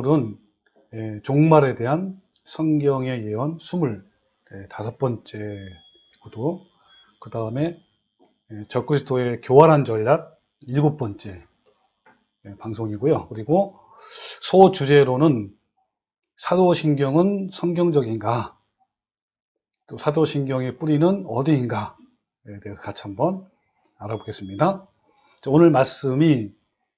오늘은 종말에 대한 성경의 예언 25번째 구도, 그 다음에 적그리스도의 교활한 전략 7번째 방송이고요. 그리고 소주제로는 사도신경은 성경적인가, 또 사도신경의 뿌리는 어디인가에 대해서 같이 한번 알아보겠습니다. 오늘 말씀이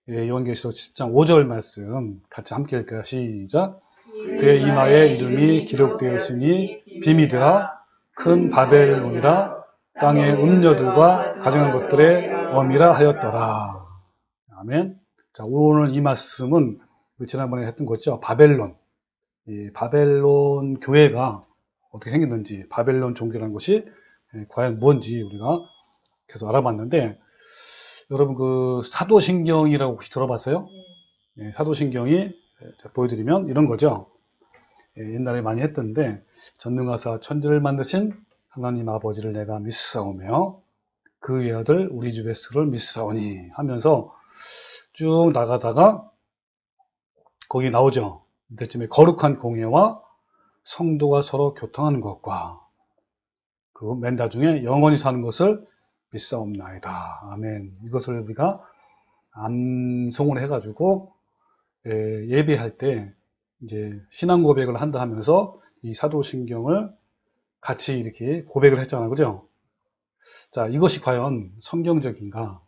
요한계시록 10장 5절 말씀 같이 함께 읽을까요? 시작. 그의 이마에 이름이 기록되었으니 빔이더라, 큰 바벨론이라, 땅의 음녀들과 가증한 것들의 엄이라 하였더라. 아멘. 자, 오늘 이 말씀은 지난번에 했던 거죠. 바벨론. 이 바벨론 교회가 어떻게 생겼는지, 바벨론 종교라는 것이 과연 뭔지 우리가 계속 알아봤는데, 여러분 그 사도신경이라고 혹시 들어봤어요? 사도신경이 보여드리면 이런 거죠. 옛날에 많이 했던데, 전능하사 천지를 만드신 하나님 아버지를 내가 믿사오며 그의 아들 우리 주 예수를 믿사오니 하면서 쭉 나가다가 거기 나오죠. 이때쯤에 거룩한 공예와 성도가 서로 교통하는 것과 그 맨 나중에 영원히 사는 것을 믿사옵나이다. 아멘. 이것을 우리가 암송을 해가지고 예배할 때 이제 신앙 고백을 한다 하면서 이 사도신경을 같이 이렇게 고백을 했잖아요. 그죠? 자, 이것이 과연 성경적인가?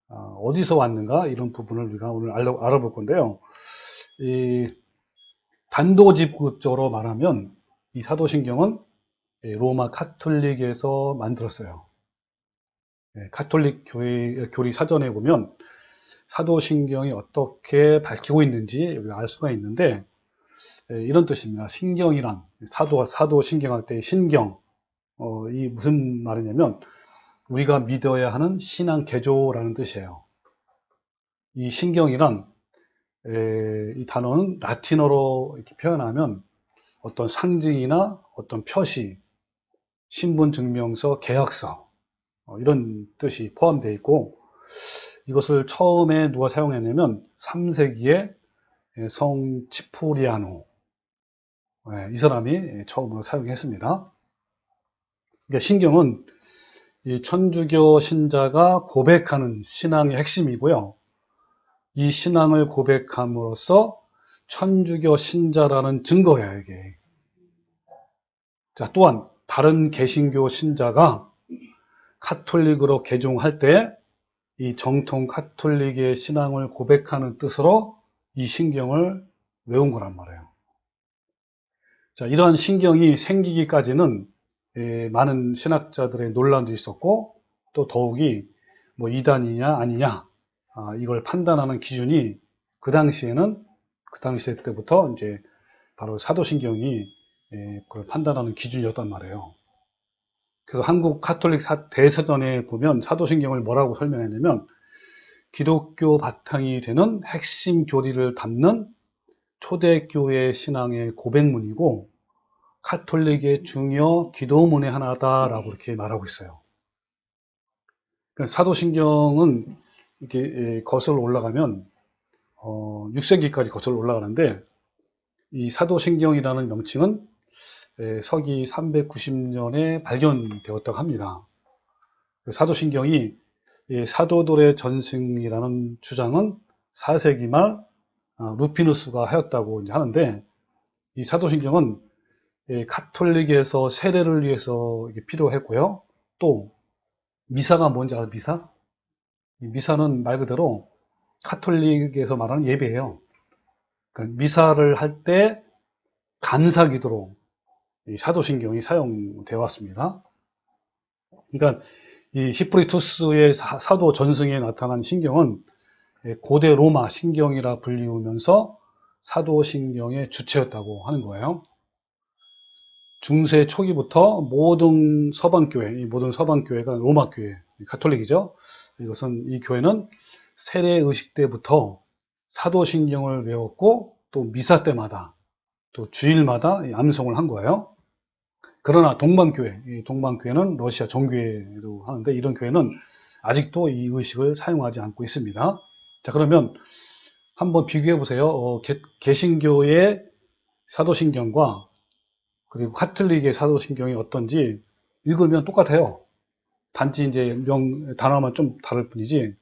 어디서 왔는가? 이런 부분을 우리가 오늘 알아볼 건데요. 이 단도직입적으로 말하면 이 사도신경은 로마 카톨릭에서 만들었어요. 카톨릭 교리 사전에 보면 사도신경이 어떻게 밝히고 있는지 우리가 알 수가 있는데, 이런 뜻입니다. 신경이란 사도신경할 때의 신경, 이 무슨 말이냐면 우리가 믿어야 하는 신앙 개조라는 뜻이에요. 이 신경이란 이 단어는 라틴어로 이렇게 표현하면 어떤 상징이나 어떤 표시, 신분증명서, 계약서 이런 뜻이 포함되어 있고, 이것을 처음에 누가 사용했냐면 3세기에 성 치프리아노, 이 사람이 처음으로 사용했습니다. 그러니까 신경은 이 천주교 신자가 고백하는 신앙의 핵심이고요. 이 신앙을 고백함으로써 천주교 신자라는 증거예요, 이게. 자, 또한 다른 개신교 신자가 카톨릭으로 개종할 때 이 정통 카톨릭의 신앙을 고백하는 뜻으로 이 신경을 외운 거란 말이에요. 자, 이러한 신경이 생기기까지는 많은 신학자들의 논란도 있었고, 또 더욱이 뭐 이단이냐 아니냐, 이걸 판단하는 기준이 그 당시에 때부터 이제 바로 사도신경이 그걸 판단하는 기준이었단 말이에요. 그래서 한국 카톨릭 대사전에 보면 사도신경을 뭐라고 설명했냐면, 기독교 바탕이 되는 핵심 교리를 담는 초대교회 신앙의 고백문이고 카톨릭의 중요 기도문의 하나다라고 이렇게 말하고 있어요. 그러니까 사도신경은 이렇게 거슬러 올라가면 6세기까지 거슬러 올라가는데, 이 사도신경이라는 명칭은 서기 390년에 발견되었다고 합니다. 사도신경이 사도들의 전승이라는 주장은 4세기 말 루피누스가 하였다고 하는데, 이 사도신경은 카톨릭에서 세례를 위해서 필요했고요. 또 미사가 뭔지 알아요? 미사? 미사는 말 그대로 카톨릭에서 말하는 예배예요. 그러니까 미사를 할 때 감사기도로 이 사도신경이 사용되어 왔습니다. 그러니까 이 히프리투스의 사도 전승에 나타난 신경은 고대 로마 신경이라 불리우면서 사도신경의 주체였다고 하는 거예요. 중세 초기부터 모든 서방교회가 로마교회, 가톨릭이죠. 이 교회는 세례의식 때부터 사도신경을 외웠고, 또 미사 때마다, 또 주일마다 암송을 한 거예요. 그러나 동방교회는 러시아 정교회도 하는데, 이런 교회는 아직도 이 의식을 사용하지 않고 있습니다. 자, 그러면 한번 비교해 보세요. 개신교의 사도신경과 그리고 카톨릭의 사도신경이 어떤지 읽으면 똑같아요. 단지 이제 단어만 좀 다를 뿐이지.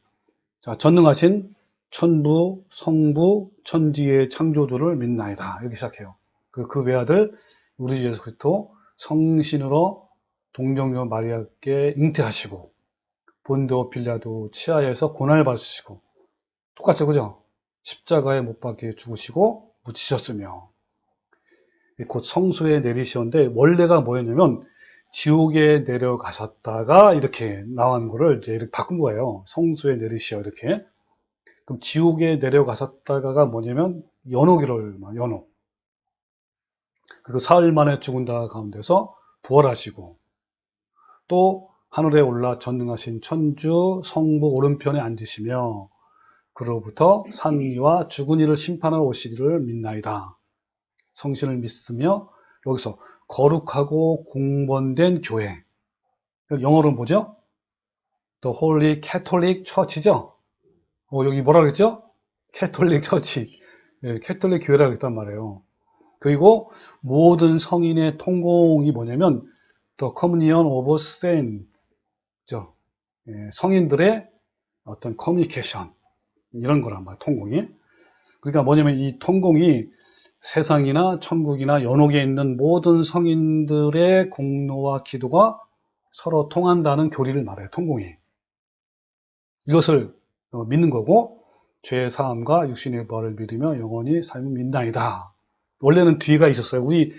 자, 전능하신 천부, 성부, 천지의 창조주를 믿나이다. 이렇게 시작해요. 그 외아들 우리 주 예수 그리스도 성신으로 동정녀 마리아께 잉태하시고 본도 빌라도 치하에서 고난을 받으시고 똑같죠, 그죠? 십자가에 못 박혀 죽으시고 묻히셨으며 곧 성소에 내리시는데 원래가 뭐였냐면 지옥에 내려가셨다가 이렇게 나온 거를 이제 이렇게 바꾼 거예요. 성소에 내리시어 이렇게. 그럼 지옥에 내려가셨다가가 뭐냐면 연옥이를 연옥. 그리고 사흘 만에 죽은 자 가운데서 부활하시고 또 하늘에 올라 전능하신 천주 성부 오른편에 앉으시며 그로부터 산 이와 죽은 이를 심판하러 오시리를 믿나이다. 성신을 믿으며 여기서 거룩하고 공번된 교회. 영어로 뭐죠? The Holy Catholic Church죠? 여기 뭐라 그랬죠? 캐톨릭 처치. 예, 캐톨릭 교회라고 했단 말이에요. 그리고 모든 성인의 통공이 뭐냐면 The Communion of Saints죠. 예, 성인들의 어떤 커뮤니케이션. 이런 거란 말이에요, 통공이. 그러니까 뭐냐면 이 통공이 세상이나 천국이나 연옥에 있는 모든 성인들의 공로와 기도가 서로 통한다는 교리를 말해요, 통공이. 이것을 믿는 거고 죄의 사함과 육신의 부활을 믿으며 영원히 삶을 믿나이다. 원래는 뒤가 있었어요. 우리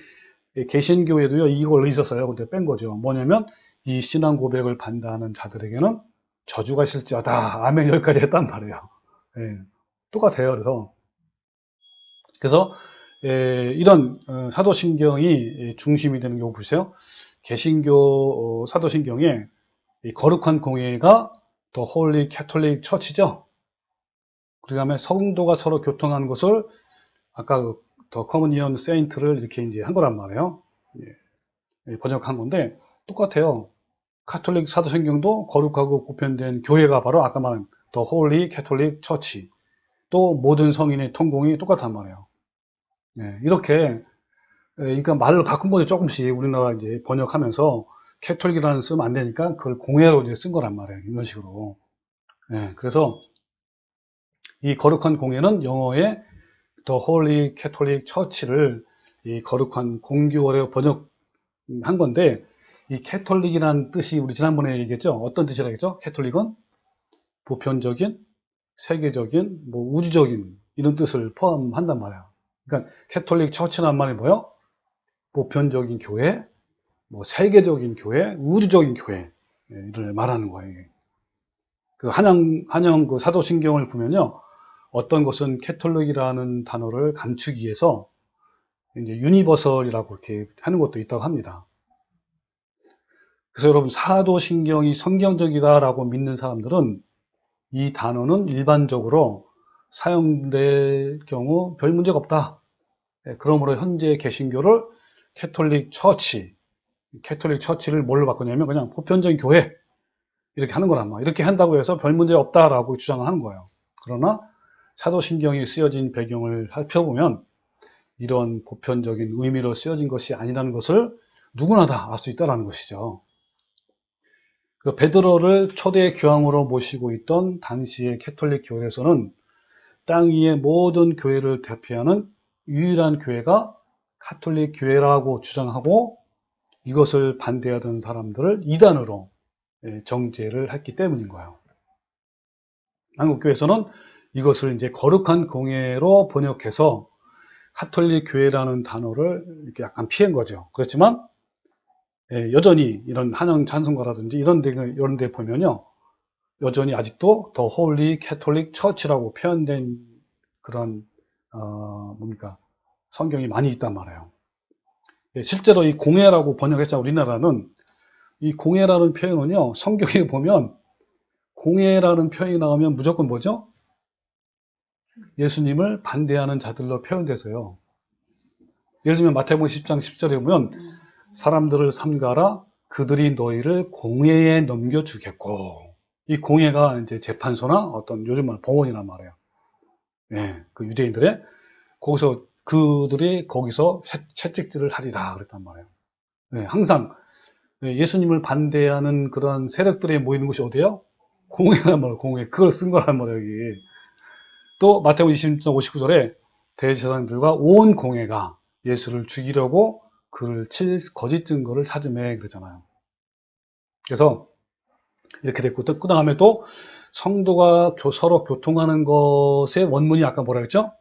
개신교에도요 이걸 있었어요. 근데 뺀 거죠. 뭐냐면 이 신앙 고백을 반대하는 자들에게는 저주가 있을지어다. 아멘. 여기까지 했단 말이에요. 예, 똑같아요. 그래서 이런 사도신경이 중심이 되는 경우 보세요. 개신교 사도신경에 이 거룩한 공예가 더 홀리 캐톨릭 처치죠. 그 다음에 성도가 서로 교통하는 것을 아까 더 커뮤니언 세인트를 이렇게 이제 한 거란 말이에요. 번역한 건데 똑같아요. 카톨릭 사도신경도 거룩하고 보편된 교회가 바로 아까 말한 더 홀리 캐톨릭 처치. 또 모든 성인의 통공이 똑같단 말이에요. 이렇게 그러니까 말을 바꾼 거죠. 조금씩 우리나라 이제 번역하면서 캐톨릭이라는 쓰면 안 되니까 그걸 공예로 이제 쓴 거란 말이에요. 이런 식으로. 그래서 이 거룩한 공예는 영어의 The Holy Catholic Church를 이 거룩한 공교회로 번역한 건데 이 캐톨릭이라는 뜻이 우리 지난번에 얘기했죠. 어떤 뜻이라고 했죠? 캐톨릭은 보편적인, 세계적인, 뭐 우주적인 이런 뜻을 포함한단 말이에요. 그러니까 캐톨릭 처치란 말이 뭐예요? 보편적인 교회, 뭐 세계적인 교회, 우주적인 교회를 말하는 거예요. 그래서 한영 그 사도신경을 보면요, 어떤 것은 캐톨릭이라는 단어를 감추기 위해서 이제 유니버설이라고 이렇게 하는 것도 있다고 합니다. 그래서 여러분 사도신경이 성경적이다라고 믿는 사람들은 이 단어는 일반적으로 사용될 경우 별 문제가 없다. 그러므로 현재 개신교를 캐톨릭 처치를 뭘로 바꾸냐면 그냥 보편적인 교회 이렇게 하는 거란 말이에요. 이렇게 한다고 해서 별 문제 없다라고 주장을 하는 거예요. 그러나 사도신경이 쓰여진 배경을 살펴보면 이런 보편적인 의미로 쓰여진 것이 아니라는 것을 누구나 다 알 수 있다는 것이죠. 그 베드로를 초대 교황으로 모시고 있던 당시의 캐톨릭 교회에서는 땅 위의 모든 교회를 대표하는 유일한 교회가 카톨릭 교회라고 주장하고 이것을 반대하던 사람들을 이단으로 정죄를 했기 때문인 거예요. 한국교회에서는 이것을 이제 거룩한 공예로 번역해서 카톨릭 교회라는 단어를 이렇게 약간 피한 거죠. 그렇지만 여전히 이런 한영 찬송가라든지 이런 데 보면요, 여전히 아직도 더 홀리 캐톨릭 처치라고 표현된 그런 성경이 많이 있단 말이에요. 실제로 이 공예라고 번역했잖아요. 우리나라는 이 공예라는 표현은요, 성경에 보면 공예라는 표현이 나오면 무조건 뭐죠? 예수님을 반대하는 자들로 표현돼서요. 예를 들면 마태복음 10장 10절에 보면 사람들을 삼가라 그들이 너희를 공회에 넘겨주겠고, 이 공회가 이제 재판소나 어떤 요즘 말 법원이란 말이에요. 예, 그 유대인들의 거기서 그들이 거기서 채찍질을 하리라 그랬단 말이에요. 예, 항상 예수님을 반대하는 그런 세력들이 모이는 곳이 어디예요? 공회란 말이에요. 공회. 그걸 쓴 거란 말이에요, 여기. 또 마태복음 26장 59절에 대제사장들과 온 공회가 예수를 죽이려고 그를 칠 거짓 증거를 찾으매 그러잖아요. 그래서 이렇게 됐고, 또 그 다음에 또 성도가 서로 교통하는 것의 원문이 아까 뭐라 그랬죠?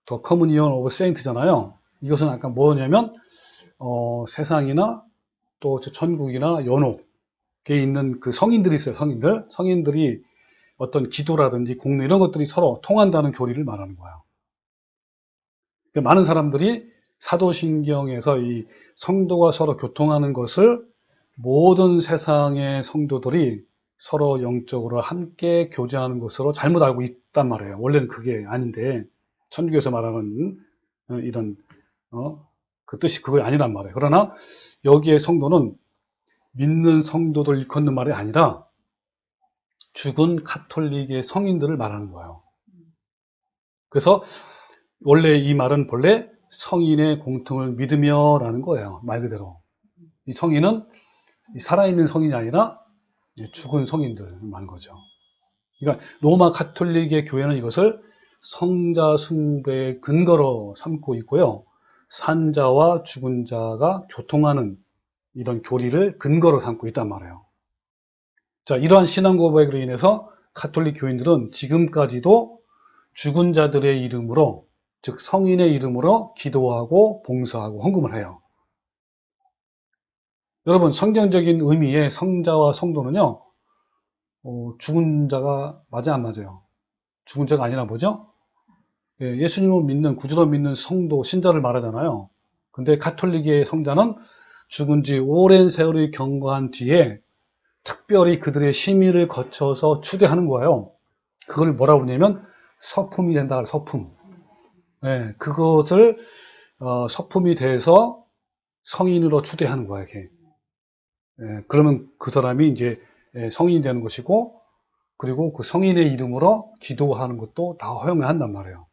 더 커뮤니언 오브 세인트잖아요. 이것은 아까 뭐냐면 세상이나 또 천국이나 연옥에 있는 그 성인들이 있어요. 성인들이 어떤 기도라든지 공로 이런 것들이 서로 통한다는 교리를 말하는 거예요. 그러니까 많은 사람들이 사도신경에서 이 성도가 서로 교통하는 것을 모든 세상의 성도들이 서로 영적으로 함께 교제하는 것으로 잘못 알고 있단 말이에요. 원래는 그게 아닌데 천주교에서 말하는 이런 그 뜻이 그게 아니란 말이에요. 그러나 여기에 성도는 믿는 성도들 일컫는 말이 아니라 죽은 가톨릭의 성인들을 말하는 거예요. 그래서 원래 이 말은 본래 성인의 공통을 믿으며라는 거예요. 말 그대로. 이 성인은 살아있는 성인이 아니라 죽은 성인들 말하는 거죠. 그러니까 로마 가톨릭의 교회는 이것을 성자 숭배의 근거로 삼고 있고요. 산자와 죽은 자가 교통하는 이런 교리를 근거로 삼고 있단 말이에요. 자, 이러한 신앙 고백으로 인해서 가톨릭 교인들은 지금까지도 죽은 자들의 이름으로, 즉 성인의 이름으로 기도하고 봉사하고 헌금을 해요. 여러분, 성경적인 의미의 성자와 성도는요, 죽은 자가 맞아 안 맞아요? 죽은 자가 아니라 뭐죠? 예수님을 믿는, 구주로 믿는 성도, 신자를 말하잖아요. 근데 가톨릭의 성자는 죽은 지 오랜 세월이 경과한 뒤에 특별히 그들의 심의를 거쳐서 추대하는 거예요. 그걸 뭐라고 그러냐면 서품이 된다. 서품. 네, 그것을 서품이 돼서 성인으로 추대하는 거예요. 이렇게. 그러면 그 사람이 이제 성인이 되는 것이고, 그리고 그 성인의 이름으로 기도하는 것도 다 허용을 한단 말이에요.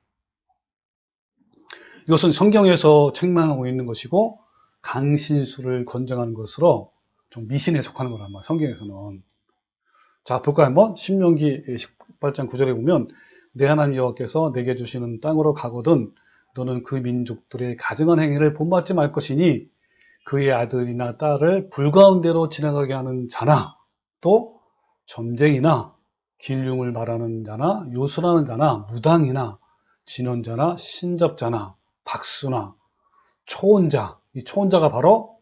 이것은 성경에서 책망하고 있는 것이고 강신수를 권장하는 것으로 좀 미신에 속하는 거란 말이에요. 성경에서는. 자, 볼까요? 한번 신명기 18장 9절에 보면 내 하나님 여호와께서 내게 주시는 땅으로 가거든 너는 그 민족들의 가증한 행위를 본받지 말 것이니 그의 아들이나 딸을 불가운데로 지나가게 하는 자나 또 점쟁이나 길흉을 말하는 자나 요술하는 자나 무당이나 진언자나 신접자나 박수나 초혼자, 이 초혼자가 바로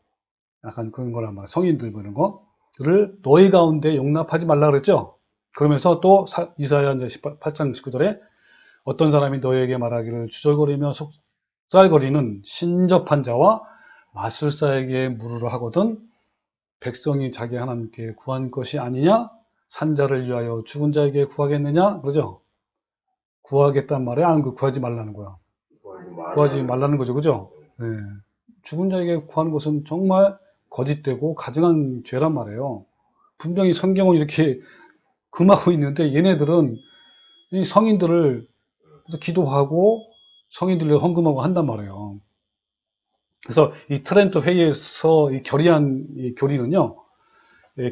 약간 그런 거란 말이에요. 성인들 보는 거를 너희 가운데 용납하지 말라 그랬죠. 그러면서 또 이사야 18장 19절에 어떤 사람이 너희에게 말하기를 주절거리며 속살거리는 신접한 자와 마술사에게 물으러 하거든 백성이 자기 하나님께 구한 것이 아니냐? 산자를 위하여 죽은 자에게 구하겠느냐? 그러죠? 구하겠단 말이야? 아니면 구하지 말라는 거야? 구하지 말라는 거죠. 그죠? 네. 죽은 자에게 구하는 것은 정말 거짓되고 가증한 죄란 말이에요. 분명히 성경은 이렇게 금하고 있는데 얘네들은 이 성인들을 기도하고 성인들을 헌금하고 한단 말이에요. 그래서 이 트렌토 회의에서 이 결의한 이 교리는요,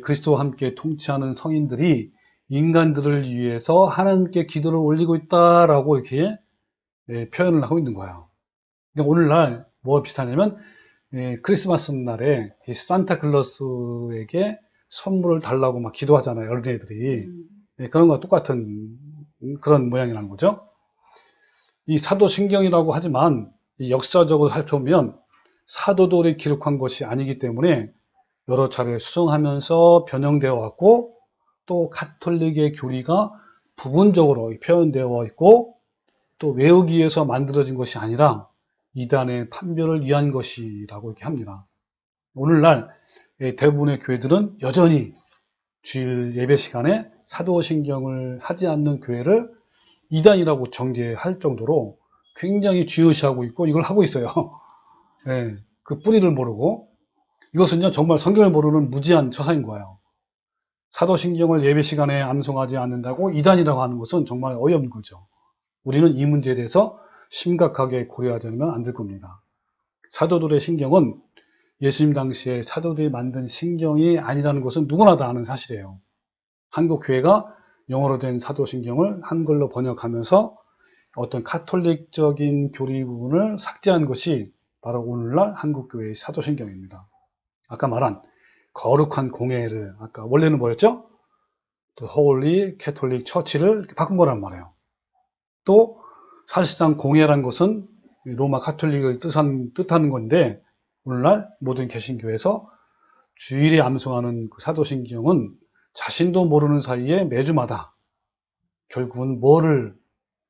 그리스도와 함께 통치하는 성인들이 인간들을 위해서 하나님께 기도를 올리고 있다라고 이렇게 표현을 하고 있는 거예요. 그러니까 오늘날 뭐가 비슷하냐면 크리스마스 날에 이 산타클로스에게 선물을 달라고 막 기도하잖아요, 어린애들이. 그런 거와 똑같은 그런 모양이라는 거죠. 이 사도신경이라고 하지만 이 역사적으로 살펴보면 사도들이 기록한 것이 아니기 때문에 여러 차례 수정하면서 변형되어 왔고 또 가톨릭의 교리가 부분적으로 표현되어 있고 또 외우기 위해서 만들어진 것이 아니라 이단의 판별을 위한 것이라고 이렇게 합니다. 오늘날 대부분의 교회들은 여전히 주일 예배 시간에 사도신경을 하지 않는 교회를 이단이라고 정죄할 정도로 굉장히 중요시하고 있고 이걸 하고 있어요. 네, 그 뿌리를 모르고 이것은요 정말 성경을 모르는 무지한 처사인 거예요. 사도신경을 예배 시간에 암송하지 않는다고 이단이라고 하는 것은 정말 어이없는 거죠. 우리는 이 문제에 대해서 심각하게 고려하지 않으면 안 될 겁니다. 사도들의 신경은 예수님 당시에 사도들이 만든 신경이 아니라는 것은 누구나 다 아는 사실이에요. 한국 교회가 영어로 된 사도신경을 한글로 번역하면서 어떤 카톨릭적인 교리 부분을 삭제한 것이 바로 오늘날 한국 교회의 사도신경입니다. 아까 말한 거룩한 공예를 아까 원래는 뭐였죠? 또 Holy Catholic Church를 바꾼 거란 말이에요. 또 사실상 공예란 것은 로마 카톨릭을 뜻하는 건데 오늘날 모든 개신교에서 주일에 암송하는 그 사도신경은 자신도 모르는 사이에 매주마다 결국은 뭐를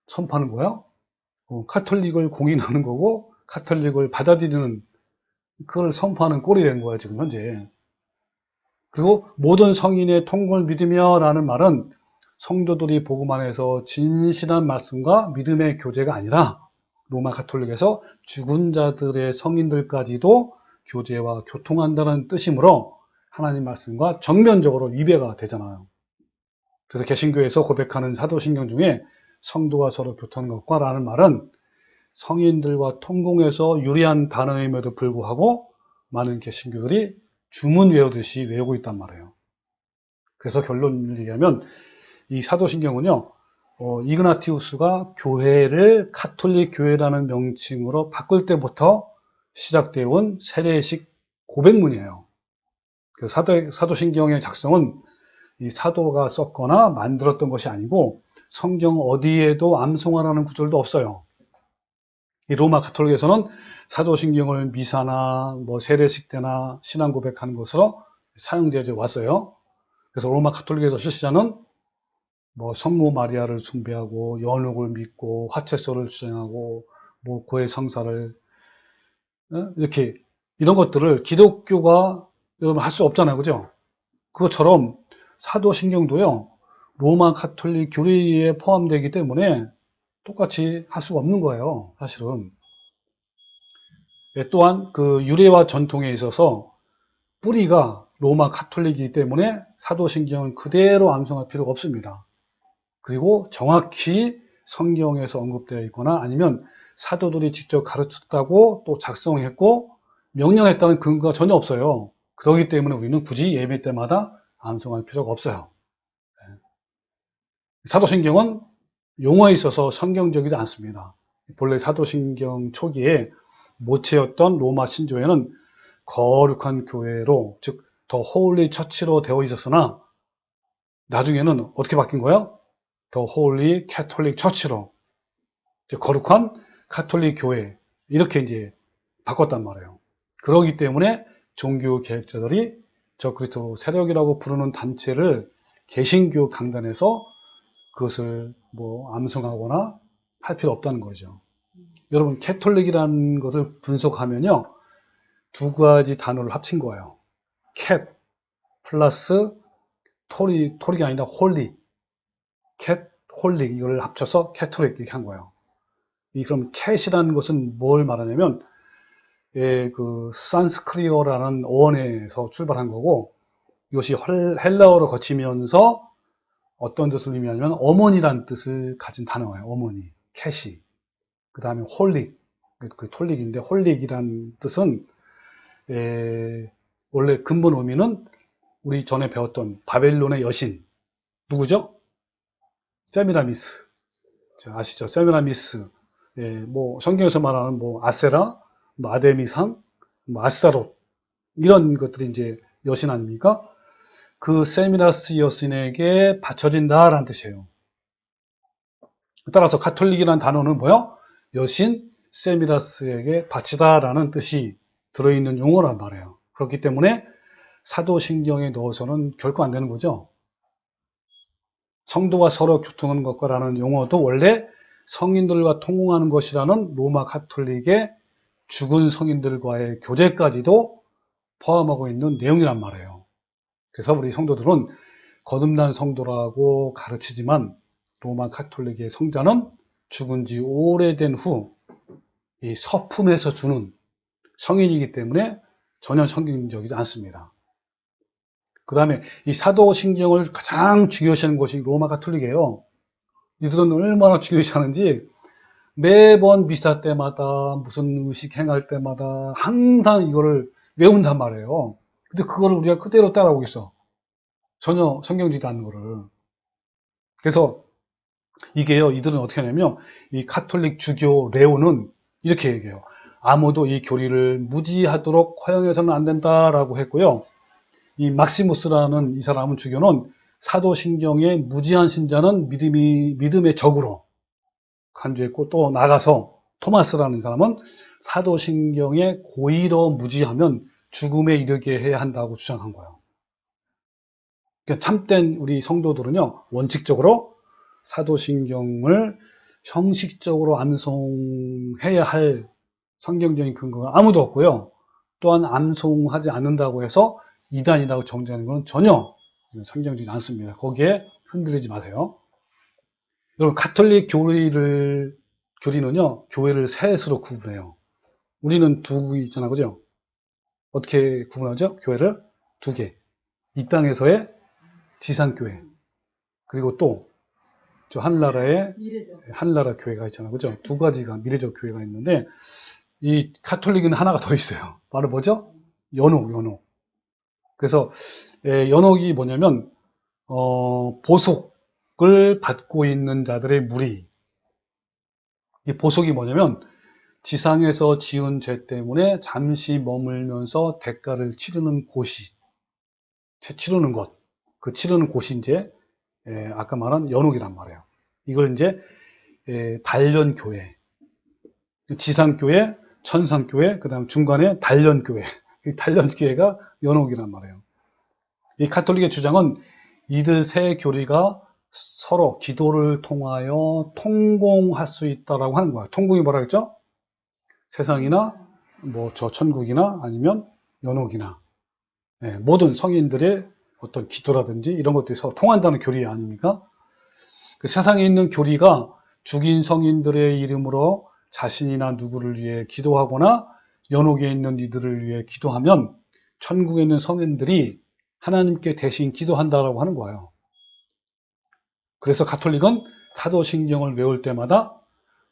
선포하는 거야? 카톨릭을 공인하는 거고 카톨릭을 받아들이는 그걸 선포하는 꼴이 된 거야 지금 현재. 그리고 모든 성인의 통곡을 믿으며 라는 말은 성도들이 복음 안에서 진실한 말씀과 믿음의 교제가 아니라 로마 카톨릭에서 죽은 자들의 성인들까지도 교제와 교통한다는 뜻이므로 하나님 말씀과 정면적으로 위배가 되잖아요. 그래서 개신교에서 고백하는 사도신경 중에 성도가 서로 교통하는 것과 라는 말은 성인들과 통공해서 유리한 단어임에도 불구하고 많은 개신교들이 주문 외우듯이 외우고 있단 말이에요. 그래서 결론을 얘기하면 이 사도신경은요, 이그나티우스가 교회를 카톨릭 교회라는 명칭으로 바꿀 때부터 시작되어 온 세례식 고백문이에요. 그래서 사도신경의 작성은 이 사도가 썼거나 만들었던 것이 아니고 성경 어디에도 암송하라는 구절도 없어요. 이 로마 카톨릭에서는 사도신경을 미사나 뭐 세례식 때나 신앙 고백하는 것으로 사용되어 왔어요. 그래서 로마 카톨릭에서 실시자는 뭐 성모 마리아를 숭배하고 연옥을 믿고 화채소를 주장하고 뭐 고해 성사를 이렇게 이런 것들을 기독교가 여러분 할 수 없잖아요, 그죠? 그것처럼 사도신경도요 로마 카톨릭 교리에 포함되기 때문에 똑같이 할 수가 없는 거예요, 사실은. 또한 그 유래와 전통에 있어서 뿌리가 로마 카톨릭이기 때문에 사도신경은 그대로 암송할 필요가 없습니다. 그리고 정확히 성경에서 언급되어 있거나 아니면 사도들이 직접 가르쳤다고 또 작성했고 명령했다는 근거가 전혀 없어요. 그렇기 때문에 우리는 굳이 예배 때마다 암송할 필요가 없어요. 사도신경은 용어에 있어서 성경적이지 않습니다. 본래 사도신경 초기에 모체였던 로마 신조에는 거룩한 교회로, 즉 더 홀리 처치로 되어 있었으나 나중에는 어떻게 바뀐 거예요? 더 홀리 캐톨릭 처치로, 즉 거룩한 카톨릭 교회 이렇게 이제 바꿨단 말이에요. 그러기 때문에 종교 개혁자들이 저그리스도 세력이라고 부르는 단체를 개신교 강단에서 그것을 뭐 암송하거나 할 필요 없다는 거죠. 여러분 캐톨릭이라는 것을 분석하면요 두 가지 단어를 합친 거예요. 캣 플러스 토릭이 아니라 홀리, 캣 홀릭 이걸 합쳐서 캐톨릭 이렇게 한 거예요. 그럼 캣이라는 것은 뭘 말하냐면 그 산스크리어라는 어원에서 출발한 거고 이것이 헬라어로 거치면서 어떤 뜻을 의미하냐면 어머니라는 뜻을 가진 단어예요. 어머니, 캣이. 그 다음에 홀릭, 그 톨릭인데 홀릭이라는 뜻은 원래 근본 의미는 우리 전에 배웠던 바벨론의 여신 누구죠? 세미라미스. 아시죠? 세미라미스. 뭐 성경에서 말하는 뭐 아세라, 뭐 아데미상, 뭐 아스타롯 이런 것들이 이제 여신 아닙니까? 그 세미라스 여신에게 바쳐진다라는 뜻이에요. 따라서 가톨릭이라는 단어는 뭐요? 여신 세미라스에게 바치다라는 뜻이 들어있는 용어란 말이에요. 그렇기 때문에 사도신경에 넣어서는 결코 안 되는 거죠. 성도가 서로 교통하는 것과라는 용어도 원래 성인들과 통공하는 것이라는 로마 가톨릭의 죽은 성인들과의 교제까지도 포함하고 있는 내용이란 말이에요. 그래서 우리 성도들은 거듭난 성도라고 가르치지만 로마 가톨릭의 성자는 죽은 지 오래된 후 이 서품에서 주는 성인이기 때문에 전혀 성경적이지 않습니다. 그 다음에 이 사도신경을 가장 중요시하는 것이 로마 가톨릭이에요. 이들은 얼마나 중요시하는지 매번 미사 때마다 무슨 의식 행할 때마다 항상 이거를 외운단 말이에요. 근데 그거를 우리가 그대로 따라오고 있어. 전혀 성경지도 않는 거를. 그래서 이게요, 이들은 어떻게 하냐면, 이 카톨릭 주교 레오는 이렇게 얘기해요. 아무도 이 교리를 무지하도록 허용해서는 안 된다라고 했고요. 이 막시무스라는 이 사람은 주교는 사도신경의 무지한 신자는 믿음의 적으로 간주했고, 또 나가서 토마스라는 사람은 사도신경의 고의로 무지하면 죽음에 이르게 해야 한다고 주장한 거예요. 그러니까 참된 우리 성도들은요, 원칙적으로 사도신경을 형식적으로 암송해야 할 성경적인 근거가 아무도 없고요. 또한 암송하지 않는다고 해서 이단이라고 정죄하는 건 전혀 성경적이지 않습니다. 거기에 흔들리지 마세요. 여러분, 가톨릭 교리는요, 교회를 셋으로 구분해요. 우리는 두 있잖아, 그죠? 어떻게 구분하죠? 교회를 두 개. 이 땅에서의 지상교회. 그리고 또, 저 하늘나라에, 하늘나라 교회가 있잖아, 그죠? 두 가지가 미래적 교회가 있는데, 이 가톨릭은 하나가 더 있어요. 바로 뭐죠? 연옥. 그래서, 연옥이 뭐냐면, 보속을 받고 있는 자들의 무리. 이 보속이 뭐냐면, 지상에서 지은 죄 때문에 잠시 머물면서 대가를 치르는 곳이, 치르는 것. 그 치르는 곳이 이제, 아까 말한 연옥이란 말이에요. 이걸 이제, 단련교회. 지상교회, 천상교회, 그 다음 중간에 단련교회. 이 단련교회가 연옥이란 말이에요. 이 가톨릭의 주장은 이들 세 교리가 서로 기도를 통하여 통공할 수 있다라고 하는 거예요. 통공이 뭐라 그랬죠? 세상이나 뭐 저 천국이나 아니면 연옥이나 모든 성인들의 어떤 기도라든지 이런 것들이 서로 통한다는 교리 아닙니까? 그 세상에 있는 교리가 죽인 성인들의 이름으로 자신이나 누구를 위해 기도하거나 연옥에 있는 이들을 위해 기도하면 천국에 있는 성인들이 하나님께 대신 기도한다라고 하는 거예요. 그래서 가톨릭은 사도신경을 외울 때마다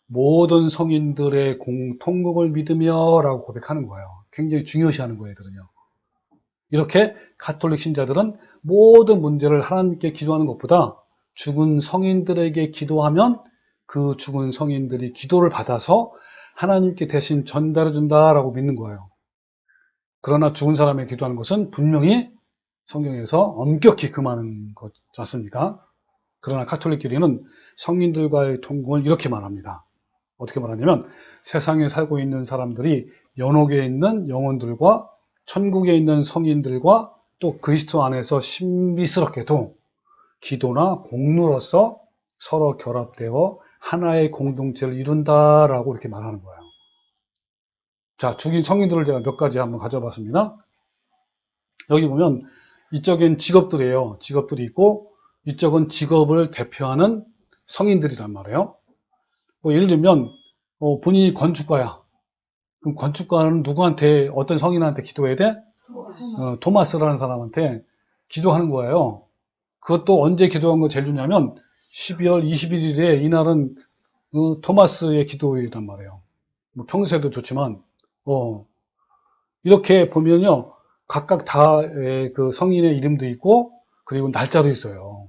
모든 성인들의 공통국을 믿으며 라고 고백하는 거예요. 굉장히 중요시하는 거예요, 애들은요. 이렇게 가톨릭 신자들은 모든 문제를 하나님께 기도하는 것보다 죽은 성인들에게 기도하면 그 죽은 성인들이 기도를 받아서 하나님께 대신 전달해 준다라고 믿는 거예요. 그러나 죽은 사람에게 기도하는 것은 분명히 성경에서 엄격히 금하는 것 같습니까? 그러나 가톨릭 교리는 성인들과의 통공을 이렇게 말합니다. 어떻게 말하냐면 세상에 살고 있는 사람들이 연옥에 있는 영혼들과 천국에 있는 성인들과 또 그리스도 안에서 신비스럽게도 기도나 공로로서 서로 결합되어 하나의 공동체를 이룬다라고 이렇게 말하는 거예요. 자, 죽인 성인들을 제가 몇 가지 한번 가져봤습니다. 여기 보면 이쪽엔 직업들이에요. 직업들이 있고 이쪽은 직업을 대표하는 성인들이란 말이에요. 뭐 예를 들면 본인이 건축가야. 그럼 건축가는 누구한테 어떤 성인한테 기도해야 돼? 토마스라는 사람한테 기도하는 거예요. 그것도 언제 기도한 거 제일 좋냐면 12월 21일에 이날은 토마스의 기도일이란 말이에요. 뭐 평소에도 좋지만 이렇게 보면요 각각 다 그 성인의 이름도 있고 그리고 날짜도 있어요.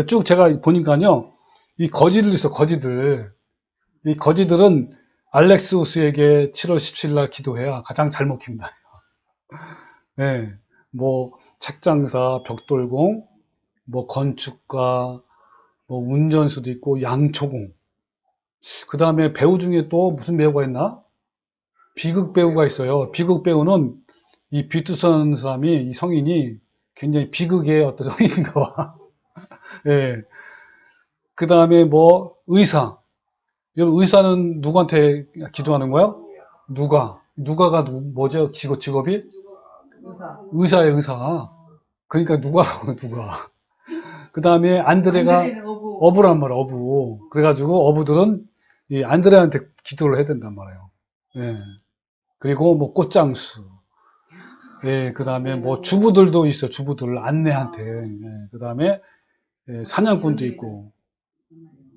쭉 제가 보니까요 이 거지들 있어 거지들. 이 거지들은 알렉스우스에게 7월 17일 날 기도해야 가장 잘 먹힙니다. 네, 뭐 책장사, 벽돌공, 뭐 건축가, 뭐 운전수도 있고 양초공. 그 다음에 배우 중에 또 무슨 배우가 있나? 비극 배우가 있어요. 비극 배우는 이 비투선 사람이 이 성인이 굉장히 비극의 어떤 성인인가 봐. 예. 그 다음에 뭐 의사. 여러분 의사는 누구한테 기도하는 거야? 누가가 뭐죠? 직업이? 의사의 의사. 그러니까 누가. 그 다음에 안드레가 어부란 말이야, 어부. 그래가지고 어부들은 이 안드레한테 기도를 해야 된단 말이에요. 예. 그리고 뭐 꽃장수. 예, 그 다음에 뭐 주부들도 있어요, 주부들. 안내한테. 예, 그 다음에 사냥꾼도 있고.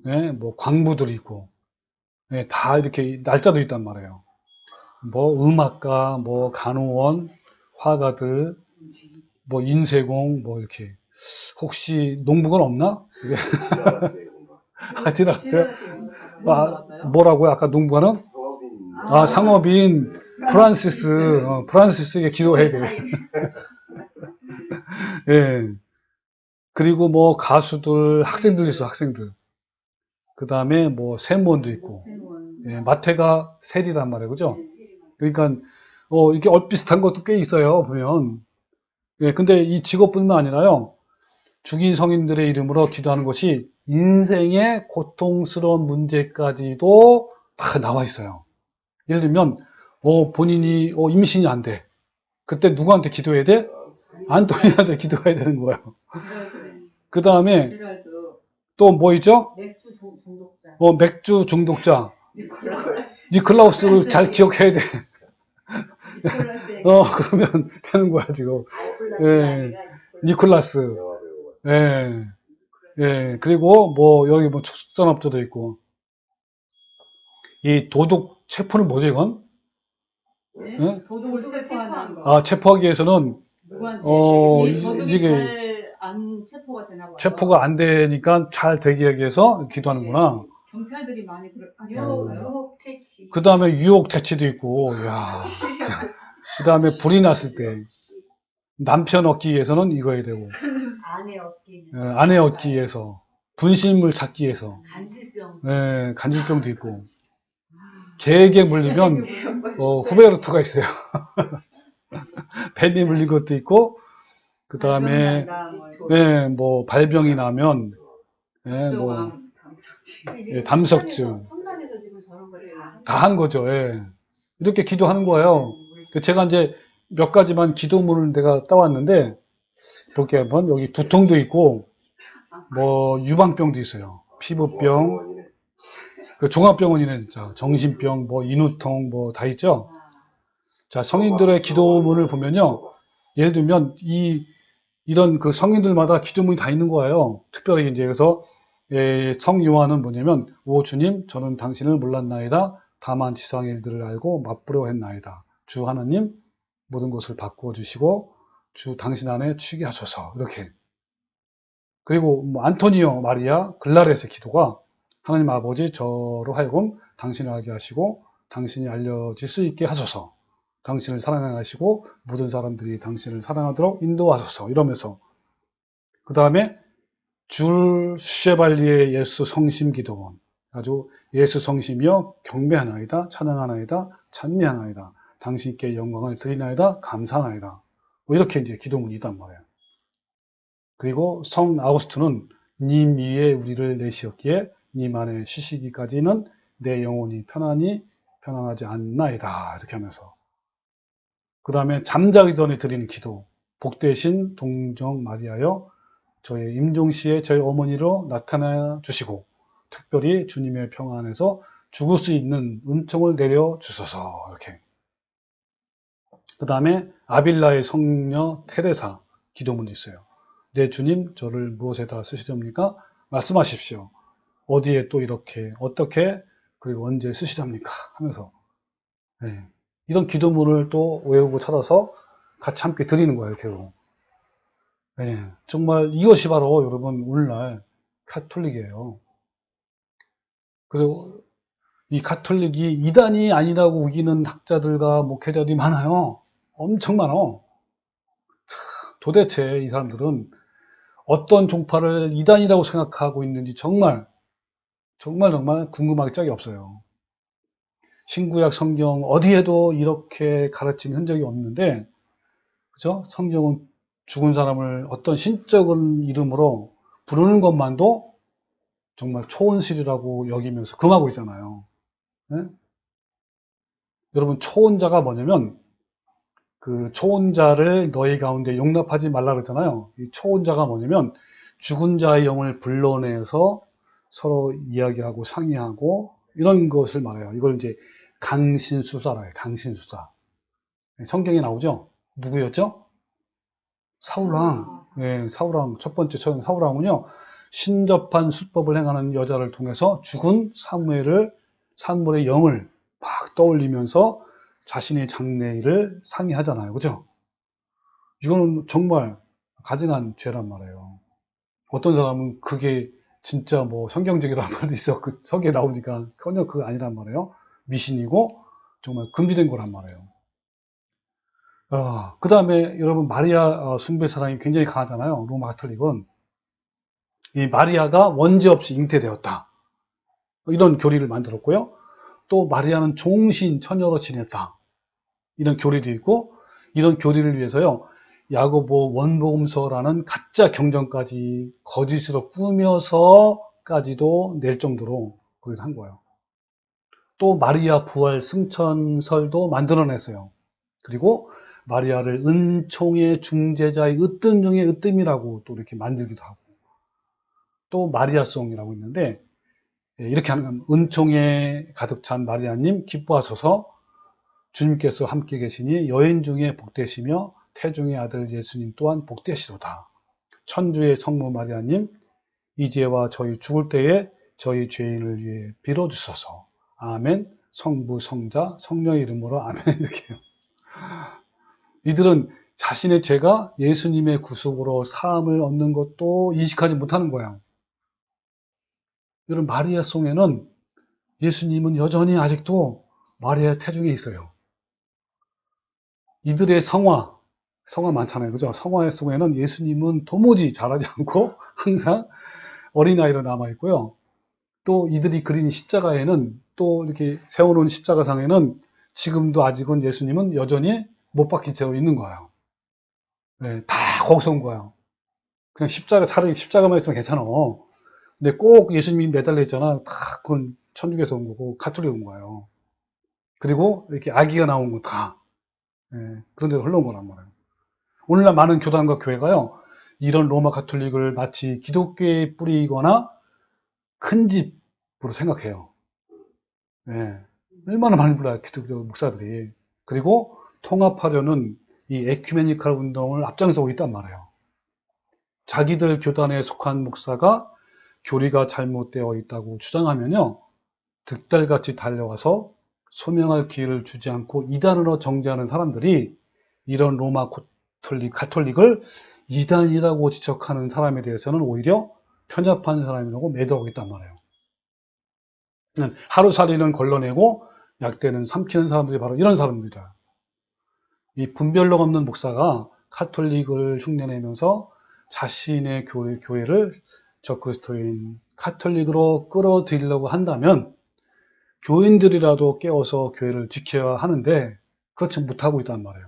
예, 뭐 광부들이 있고, 예, 다 이렇게 날짜도 있단 말이에요. 뭐 음악가, 뭐 간호원, 화가들, 뭐 인쇄공, 뭐 이렇게. 혹시 농부건 없나? 이게 아, 지나갔어요? 아, 뭐라고요? 아까 농부관은? 아, 상업인 프란시스에게 기도해야 돼. 예. 그리고 뭐 가수들, 학생들 있어, 학생들. 그 다음에 뭐 세무원도 있고. 예, 마태가 세리란 말이에요, 그죠? 그러니까 이게 비슷한 것도 꽤 있어요, 보면. 예, 근데 이 직업뿐만 아니라요, 죽인 성인들의 이름으로 기도하는 것이 인생의 고통스러운 문제까지도 다 나와 있어요. 예를 들면, 본인이 임신이 안 돼. 그때 누구한테 기도해야 돼? 안토니한테 기도해야 되는 거예요. 그 다음에 또 뭐 있죠? 맥주 중독자. 맥주 중독자. 니콜라우스를 잘 기억해야 돼. 그러면 되는 거야, 지금. 예, 니콜라스. 예, 예. 그리고 뭐, 여기 뭐 축산업자도 있고. 이 도둑 체포는 뭐죠, 이건? 네? 예? 도둑을 체포하는 거. 아, 체포하기 위해서는, 도둑이 이게 잘 안 체포가 되나 봐요. 체포가 안 되니까 잘 되게 하기 위해서 기도하는구나. 경찰들이 많이 유혹 퇴치. 그 다음에 유혹 퇴치도 있고, 야. 그 다음에 불이 났을 때, 남편 얻기 위해서는 이거 해야 되고, 아내 얻기. 아내 얻기 위해서, 분실물 찾기 위해서, 간질병. 예, 간질병도 있고, 개에게 물리면, 후베르트가 있어요. 뱀이 물린 것도 있고, 그 다음에, 예, 뭐, 발병이 나면, 예, 뭐, 예, 담석증. 성당에서 지금 저런 걸 다 하는 거죠, 예. 이렇게 기도하는 거예요. 제가 이제 몇 가지만 기도문을 내가 따왔는데, 볼게요, 한번. 여기 두통도 있고, 뭐, 유방병도 있어요. 피부병, 그 종합병원이네, 진짜. 정신병, 뭐, 인후통, 뭐, 다 있죠? 자, 성인들의 기도문을 보면요. 예를 들면, 이런 그 성인들마다 기도문이 다 있는 거예요. 특별히 이제 그래서, 성 요한은 뭐냐면, 오 주님, 저는 당신을 몰랐나이다. 다만 지상의 일들을 알고 맛보려 했나이다. 주 하나님, 모든 것을 바꾸어 주시고, 주 당신 안에 취게 하소서. 이렇게. 그리고 뭐 안토니오 마리아 글라렛의 기도가 하나님 아버지 저로 하여금 당신을 알게 하시고 당신이 알려질 수 있게 하소서. 당신을 사랑하시고 모든 사람들이 당신을 사랑하도록 인도하소서. 이러면서 그 다음에 줄 쉐발리의 예수 성심 기도원. 아주 예수 성심이여 경배하나이다. 찬양하나이다. 찬미하나이다. 당신께 영광을 드리나이다. 감사하나이다. 뭐 이렇게 이제 기도문이 있단 말이에요. 그리고 성 아우구스틴은 님 위에 우리를 내시었기에 님 안에 쉬시기까지는 내 영혼이 편안하지 않나이다. 이렇게 하면서 그 다음에 잠자기 전에 드리는 기도. 복되신 동정 마리아여 저의 임종시에 저희 어머니로 나타나 주시고 특별히 주님의 평안에서 죽을 수 있는 은총을 내려 주소서. 이렇게. 그 다음에 아빌라의 성녀 테레사 기도문도 있어요. 내 주님, 저를 무엇에다 쓰시렵니까? 말씀하십시오. 어디에 또 이렇게, 어떻게, 그리고 언제 쓰시렵니까? 하면서. 네. 이런 기도문을 또 외우고 찾아서 같이 함께 드리는 거예요, 결국. 네. 정말 이것이 바로 여러분, 오늘날 가톨릭이에요. 그래서 이 가톨릭이 이단이 아니라고 우기는 학자들과 목회자들이 많아요. 엄청 많아. 도대체 이 사람들은 어떤 종파를 이단이라고 생각하고 있는지 정말 궁금하기 짝이 없어요. 신구약 성경 어디에도 이렇게 가르친 흔적이 없는데, 그죠? 성경은 죽은 사람을 어떤 신적인 이름으로 부르는 것만도 정말 초혼실이라고 여기면서 금하고 있잖아요. 네? 여러분, 초혼자가 뭐냐면, 그 초혼자를 너희 가운데 용납하지 말라 그랬잖아요. 이 초혼자가 뭐냐면, 죽은 자의 영을 불러내서 서로 이야기하고 상의하고 이런 것을 말해요. 이걸 이제 강신수사라 해요. 강신수사. 성경에 나오죠? 누구였죠? 사울왕. 예, 사울왕. 첫 번째 사울왕은요, 신접한 수법을 행하는 여자를 통해서 죽은 사무엘의 영을 막 떠올리면서 자신의 장래일을 상의하잖아요. 그죠? 이거는 정말 가증한 죄란 말이에요. 어떤 사람은 그게 진짜 뭐 성경적이라는 말도 있어. 그 서기에 나오니까 전혀 그거 아니란 말이에요. 미신이고 정말 금지된 거란 말이에요. 그 다음에 여러분 마리아 숭배 사랑이 굉장히 강하잖아요. 로마 가톨릭은. 이 마리아가 원죄 없이 잉태되었다. 이런 교리를 만들었고요. 또 마리아는 종신 처녀로 지냈다. 이런 교리도 있고 이런 교리를 위해서요. 야고보 원복음서라는 가짜 경전까지 거짓으로 꾸며서까지도 낼 정도로 그걸 한 거예요. 또 마리아 부활 승천설도 만들어냈어요. 그리고 마리아를 은총의 중재자의 으뜸 중의 으뜸이라고 또 이렇게 만들기도 하고 또 마리아송이라고 있는데 이렇게 하는 건 은총에 가득 찬 마리아님 기뻐하소서 주님께서 함께 계시니 여인 중에 복되시며 태중의 아들 예수님 또한 복되시도다. 천주의 성모 마리아님 이제와 저희 죽을 때에 저희 죄인을 위해 빌어주소서. 아멘. 성부 성자 성령의 이름으로 아멘. 이렇게요. 이들은 자신의 죄가 예수님의 구속으로 사함을 얻는 것도 인식하지 못하는 거예요. 이런 마리아송에는 예수님은 여전히 아직도 마리아의 태중에 있어요. 이들의 성화 많잖아요. 그죠? 성화 속에는 예수님은 도무지 자라지 않고 항상 어린아이로 남아있고요. 또 이들이 그린 십자가에는 또 이렇게 세워놓은 십자가상에는 지금도 아직은 예수님은 여전히 못 박힌 채로 있는 거예요. 네, 다 거기서 온 거예요. 그냥 차라리 십자가만 있으면 괜찮아. 근데 꼭 예수님이 매달려 있잖아. 다 그건 천주교에서 온 거고, 가톨릭 온 거예요. 그리고 이렇게 아기가 나온 거 다. 그런 데서 흘러온 거란 말이에요. 오늘날 많은 교단과 교회가요, 이런 로마 가톨릭을 마치 기독교의 뿌리거나 큰 집으로 생각해요. 얼마나 많이 불러요, 기독교 목사들이. 그리고 통합하려는 이 에큐메니칼 운동을 앞장서고 있단 말이에요. 자기들 교단에 속한 목사가 교리가 잘못되어 있다고 주장하면요, 득달같이 달려와서 소명할 기회를 주지 않고 이단으로 정죄하는 사람들이 이런 로마 가톨릭을 이단이라고 지적하는 사람에 대해서는 오히려 편협한 사람이라고 매도하고 있단 말이에요. 하루살이는 걸러내고 약대는 삼키는 사람들이 바로 이런 사람들이다. 이 분별력 없는 목사가 가톨릭을 흉내내면서 자신의 교회를 적그리스도인 가톨릭으로 끌어들이려고 한다면 교인들이라도 깨워서 교회를 지켜야 하는데 그렇지 못하고 있단 말이에요.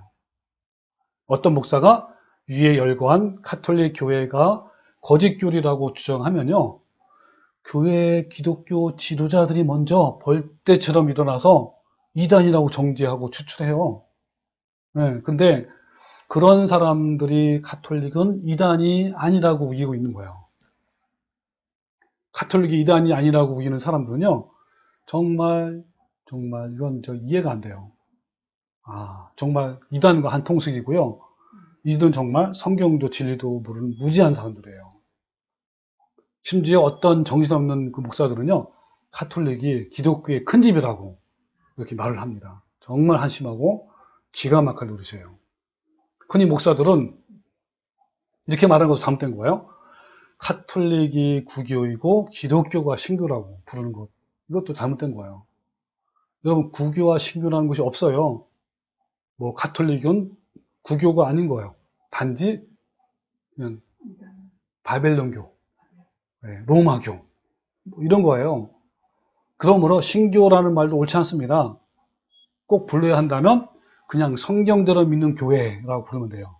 어떤 목사가 위에 열거한 가톨릭 교회가 거짓교리라고 주장하면요, 교회 기독교 지도자들이 먼저 벌떼처럼 일어나서 이단이라고 정죄하고 추출해요. 근데 그런 사람들이 가톨릭은 이단이 아니라고 우기고 있는 거예요. 가톨릭이 이단이 아니라고 우기는 사람들은요, 정말 이건 이해가 안 돼요. 정말 이단과 한 통속이고요. 이들은 정말 성경도 진리도 모르는 무지한 사람들이에요. 심지어 어떤 정신없는 그 목사들은요, 가톨릭이 기독교의 큰 집이라고 이렇게 말을 합니다. 정말 한심하고 기가 막힐 노릇이에요. 흔히 목사들은 이렇게 말하는 것도 잘못된 거예요. 가톨릭이 구교이고 기독교가 신교라고 부르는 것, 이것도 잘못된 거예요. 여러분, 구교와 신교라는 것이 없어요. 뭐 가톨릭은 구교가 아닌 거예요. 단지 그냥 바벨론교, 로마교 뭐 이런 거예요. 그러므로 신교라는 말도 옳지 않습니다. 꼭 불러야 한다면 그냥 성경대로 믿는 교회라고 부르면 돼요.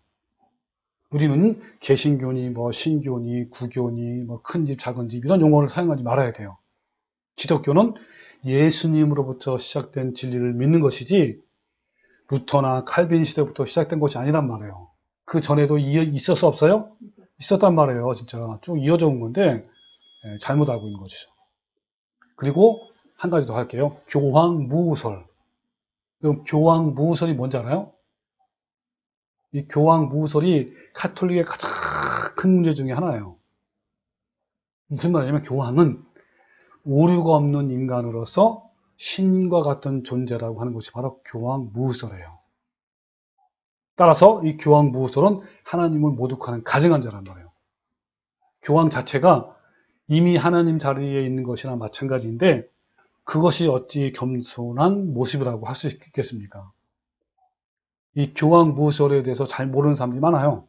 우리는 개신교니 뭐 신교니 구교니 뭐 큰 집 작은 집 이런 용어를 사용하지 말아야 돼요. 기독교는 예수님으로부터 시작된 진리를 믿는 것이지 루터나 칼빈 시대부터 시작된 것이 아니란 말이에요. 그 전에도 있었어 없어요? 있었단 말이에요. 진짜 쭉 이어져 온 건데 잘못 알고 있는 거죠. 그리고 한 가지 더 할게요. 교황무우설. 그럼 교황무우설이 뭔지 알아요? 이 교황무우설이 가톨릭의 가장 큰 문제 중에 하나예요. 무슨 말이냐면 교황은 오류가 없는 인간으로서 신과 같은 존재라고 하는 것이 바로 교황무후설이에요. 따라서 이 교황무후설은 하나님을 모독하는 가증한 자란 말이에요. 교황 자체가 이미 하나님 자리에 있는 것이나 마찬가지인데 그것이 어찌 겸손한 모습이라고 할 수 있겠습니까? 이 교황무후설에 대해서 잘 모르는 사람들이 많아요.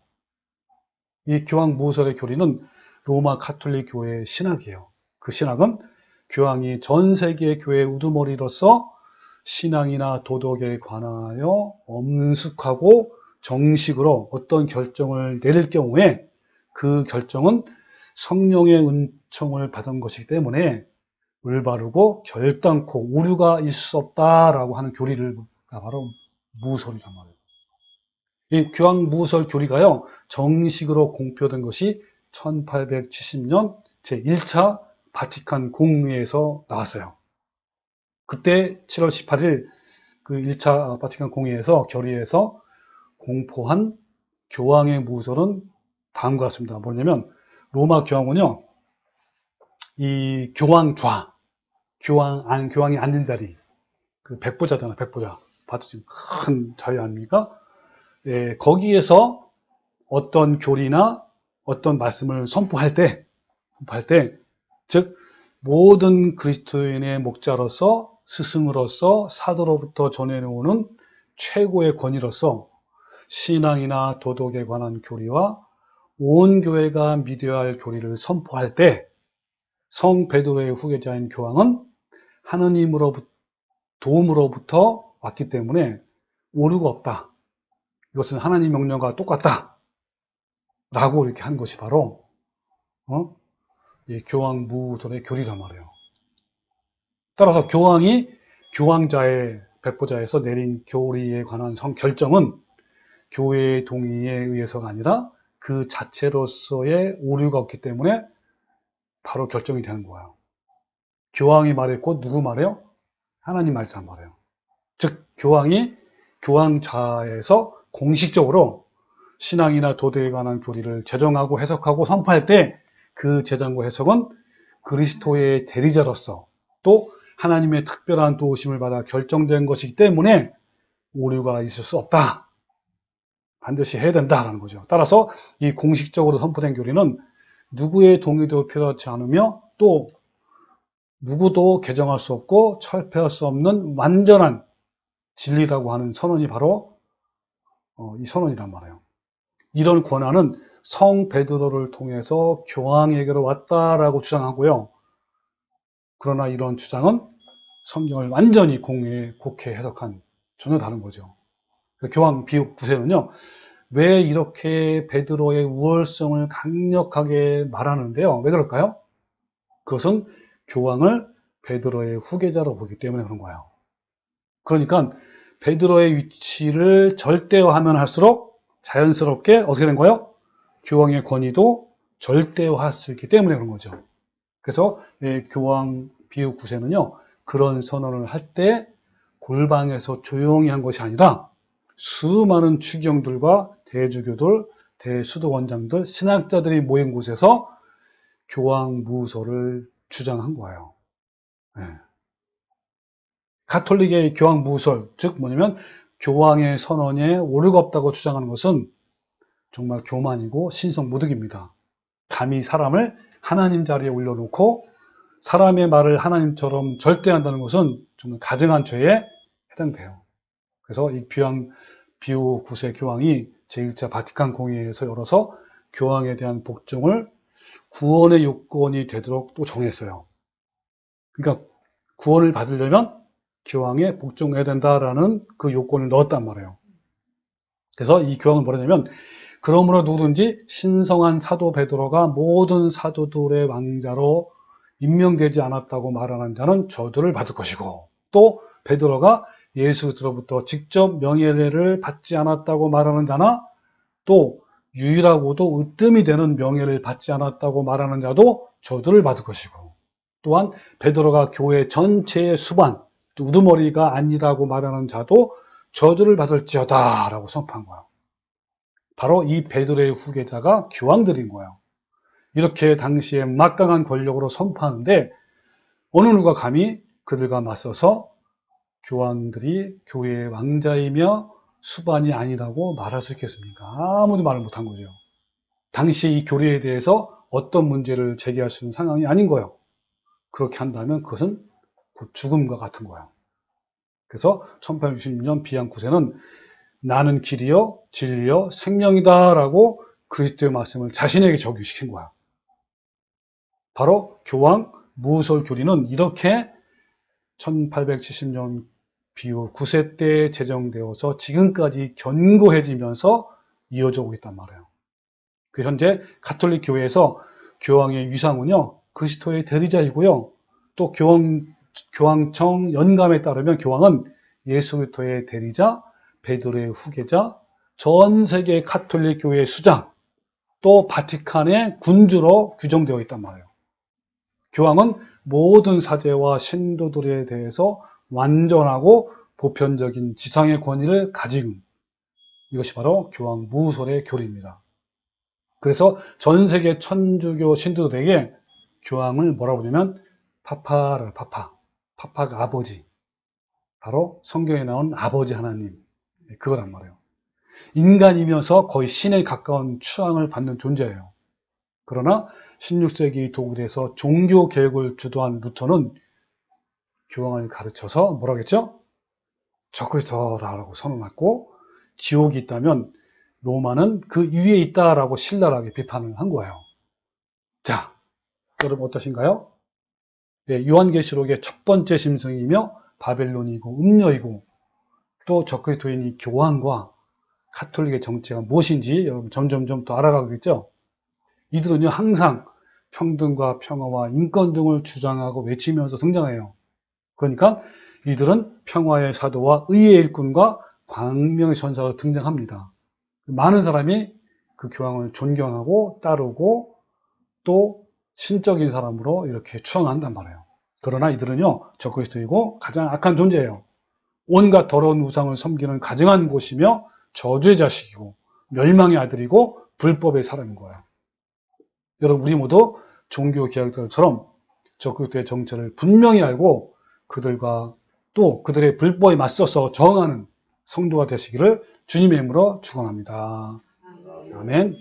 이 교황무후설의 교리는 로마 가톨릭 교회의 신학이에요. 그 신학은 교황이 전 세계 교회의 우두머리로서 신앙이나 도덕에 관하여 엄숙하고 정식으로 어떤 결정을 내릴 경우에 그 결정은 성령의 은총을 받은 것이기 때문에 올바르고 결단코 오류가 있을 수 없다라고 하는 교리를 바로 무후설이란 말이에요. 이 교황무후설 교리가요, 정식으로 공표된 것이 1870년 제1차 바티칸 공의회에서 나왔어요. 그때 7월 18일 그 1차 바티칸 공의회에서 결의에서 공포한 교황의 무후설은 다음과 같습니다. 뭐냐면 로마 교황은요, 이 교황좌, 교황이 앉은 자리, 그 백보자잖아, 백보자. 봐도 지금 큰 자리 아닙니까? 예, 거기에서 어떤 교리나 어떤 말씀을 선포할 때, 즉, 모든 그리스도인의 목자로서, 스승으로서, 사도로부터 전해오는 최고의 권위로서 신앙이나 도덕에 관한 교리와 온 교회가 믿어야 할 교리를 선포할 때 성 베드로의 후계자인 교황은 하느님으로부터 도움으로부터 왔기 때문에 오류가 없다. 이것은 하나님 명령과 똑같다. 라고 이렇게 한 것이 바로 이 교황무후설의 교리란 말이에요. 따라서 교황이 교황자의 백보자에서 내린 교리에 관한 결정은 교회의 동의에 의해서가 아니라 그 자체로서의 오류가 없기 때문에 바로 결정이 되는 거예요. 교황이 말했고 누구 말해요? 하나님 말이란 말이에요. 즉 교황이 교황자에서 공식적으로 신앙이나 도덕에 관한 교리를 제정하고 해석하고 선포할 때 그 제정과 해석은 그리스도의 대리자로서 또 하나님의 특별한 도우심을 받아 결정된 것이기 때문에 오류가 있을 수 없다. 반드시 해야 된다라는 거죠. 따라서 이 공식적으로 선포된 교리는 누구의 동의도 필요하지 않으며 또 누구도 개정할 수 없고 철폐할 수 없는 완전한 진리라고 하는 선언이 바로 이 선언이란 말이에요. 이런 권한은 성 베드로를 통해서 교황에게로 왔다라고 주장하고요. 그러나 이런 주장은 성경을 완전히 곡해 해석한 전혀 다른 거죠. 교황 비옥 9세는요. 왜 이렇게 베드로의 우월성을 강력하게 말하는데요. 왜 그럴까요? 그것은 교황을 베드로의 후계자로 보기 때문에 그런 거예요. 그러니까 베드로의 위치를 절대화하면 할수록 자연스럽게 어떻게 된 거예요? 교황의 권위도 절대화할 수 있기 때문에 그런 거죠. 그래서 교황 비옥 9세는요. 그런 선언을 할 때 골방에서 조용히 한 것이 아니라 수많은 추기경들과 대주교들, 대수도원장들, 신학자들이 모인 곳에서 교황무후설을 주장한 거예요. 네. 가톨릭의 교황무후설, 즉 뭐냐면 교황의 선언에 오류가 없다고 주장하는 것은 정말 교만이고 신성모독입니다. 감히 사람을 하나님 자리에 올려놓고 사람의 말을 하나님처럼 절대한다는 것은 정말 가증한 죄에 해당돼요. 그래서 이 비옥 9세 교황이 제1차 바티칸 공의회에서 열어서 교황에 대한 복종을 구원의 요건이 되도록 또 정했어요. 그러니까 구원을 받으려면 교황에 복종해야 된다라는 그 요건을 넣었단 말이에요. 그래서 이 교황은 뭐냐면 그러므로 누구든지 신성한 사도 베드로가 모든 사도들의 왕자로 임명되지 않았다고 말하는 자는 저주를 받을 것이고 또 베드로가 예수 그리스도로부터 직접 명예를 받지 않았다고 말하는 자나 또 유일하고도 으뜸이 되는 명예를 받지 않았다고 말하는 자도 저주를 받을 것이고 또한 베드로가 교회 전체의 수반, 우두머리가 아니라고 말하는 자도 저주를 받을지어다 라고 선포한 거예요. 바로 이 베드로의 후계자가 교황들인 거예요. 이렇게 당시에 막강한 권력으로 선포하는데 어느 누가 감히 그들과 맞서서 교황들이 교회의 왕자이며 수반이 아니라고 말할 수 있겠습니까? 아무도 말을 못한 거죠. 당시에 이 교리에 대해서 어떤 문제를 제기할 수 있는 상황이 아닌 거예요. 그렇게 한다면 그것은 곧 죽음과 같은 거예요. 그래서 1866년 비양 9세는 나는 길이요 진리요 생명이다라고 그리스도의 말씀을 자신에게 적용시킨 거야. 바로 교황 무설 교리는 이렇게 1870년 비후 9세 때 제정되어서 지금까지 견고해지면서 이어져 오고 있단 말이에요. 그 현재 가톨릭 교회에서 교황의 위상은요 그리스도의 대리자이고요. 또 교황청 연감에 따르면 교황은 예수 그리스도의 대리자, 베드로의 후계자, 전 세계 가톨릭 교회의 수장, 또 바티칸의 군주로 규정되어 있단 말이에요. 교황은 모든 사제와 신도들에 대해서 완전하고 보편적인 지상의 권위를 가진 이것이 바로 교황 무설의 교리입니다. 그래서 전 세계 천주교 신도들에게 교황을 뭐라고 부르냐면 파파를 파파가 아버지, 바로 성경에 나온 아버지 하나님, 그거란 말이에요. 인간이면서 거의 신에 가까운 추앙을 받는 존재예요. 그러나 16세기 독일에서 종교 개혁을 주도한 루터는 교황을 가르쳐서 뭐라고 했죠? 적그리스도라고 선언했고 지옥이 있다면 로마는 그 위에 있다라고 신랄하게 비판을 한 거예요. 자, 여러분 어떠신가요? 네, 요한계시록의 첫 번째 짐승이며 바벨론이고 음녀이고 또 적그리스도인 이 교황과 가톨릭의 정체가 무엇인지 여러분 점점점 더 알아가겠죠? 이들은요 항상 평등과 평화와 인권 등을 주장하고 외치면서 등장해요. 그러니까 이들은 평화의 사도와 의의 일꾼과 광명의 전사로 등장합니다. 많은 사람이 그 교황을 존경하고 따르고 또 신적인 사람으로 이렇게 추앙한단 말이에요. 그러나 이들은요 적그리스도이고 가장 악한 존재예요. 온갖 더러운 우상을 섬기는 가증한 곳이며 저주의 자식이고 멸망의 아들이고 불법의 사람인 거예요. 여러분 우리 모두 종교 개혁자들처럼 적그리스도의 정체를 분명히 알고 그들과 또 그들의 불법에 맞서서 저항하는 성도가 되시기를 주님의 이름으로 축원합니다. 아멘.